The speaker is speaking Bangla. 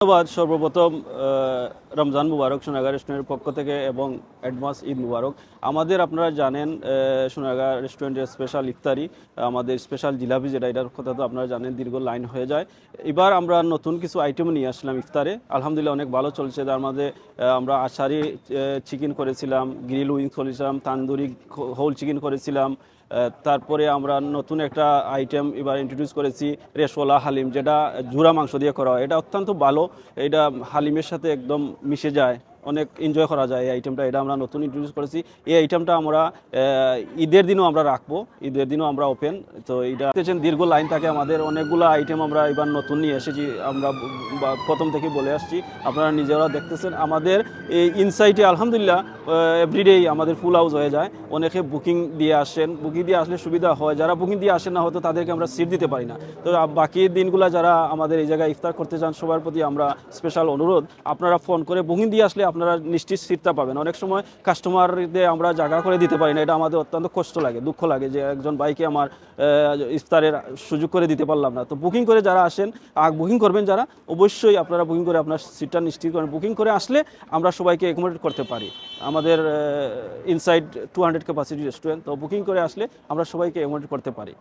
ধন্যবাদ। সর্বপ্রথম রমজান মুবারক সোনাগা রেস্টুরেন্টের পক্ষ থেকে এবং অ্যাডভান্স ঈদ মুবারক। আমাদের আপনারা জানেন সোনাগা রেস্টুরেন্টের স্পেশাল ইফতারি, আমাদের স্পেশাল জিলাপি যেটা, এটার কথা তো আপনারা জানেন, দীর্ঘ লাইন হয়ে যায়। এবার আমরা নতুন কিছু আইটেম নিয়ে আসলাম ইফতারে, আলহামদুলিল্লাহ অনেক ভালো চলছে। তার মধ্যে আমরা আশারি চিকেন করেছিলাম, গ্রিল উইংস করেছিলাম, তান্দুরি হোল চিকেন করেছিলাম। তারপরে আমরা নতুন একটা আইটেম এবার ইন্ট্রোডিউস করেছি, রেশওয়ালা হালিম, যেটা ঝুরা মাংস দিয়ে করা হয়। এটা অত্যন্ত ভালো, এটা হালিমের সাথে একদম মিশে যায়, অনেক এনজয় করা যায় এই আইটেমটা। এটা আমরা নতুন ইন্ট্রোডিউস করেছি। এই আইটেমটা আমরা ঈদের দিনও আমরা রাখবো, ঈদের দিনও আমরা ওপেন। তো এটা দীর্ঘ লাইন থাকে আমাদের, অনেকগুলো আইটেম আমরা এবার নতুন নিয়ে এসেছি। আমরা প্রথম থেকে বলে আসছি, আপনারা নিজেরা দেখতেছেন আমাদের এই ইনসাইটে আলহামদুলিল্লাহ এভরিডেই আমাদের ফুল হাউস হয়ে যায়। অনেকে বুকিং দিয়ে আসেন, বুকিং দিয়ে আসলে সুবিধা হয়। যারা বুকিং দিয়ে আসেন না, হয়তো তাদেরকে আমরা সিট দিতে পারি না। তো বাকি দিনগুলো যারা আমাদের এই জায়গায় ইফতার করতে চান, সবার প্রতি আমরা স্পেশাল অনুরোধ, আপনারা ফোন করে বুকিং দিয়ে আসলে আপনারা নিশ্চিত সিটটা পাবেন। অনেক সময় কাস্টমারদের আমরা জায়গা করে দিতে পারি না, এটা আমাদের অত্যন্ত কষ্ট লাগে, দুঃখ লাগে যে একজন ভাইকে আমার ইফতারের সুযোগ করে দিতে পারলাম না। তো বুকিং করে যারা আসেন, বুকিং করবেন যারা, অবশ্যই আপনারা বুকিং করে আপনার সিটটা নিশ্চিত করেন। বুকিং করে আসলে আমরা সবাইকে অ্যাকোমোডেট করতে পারি। আমাদের ইনসাইড 200 ক্যাপাসিটি রেস্টুরেন্ট, তো বুকিং করে আসলে আমরা সবাইকে অ্যাকোমোডেট করতে পারি।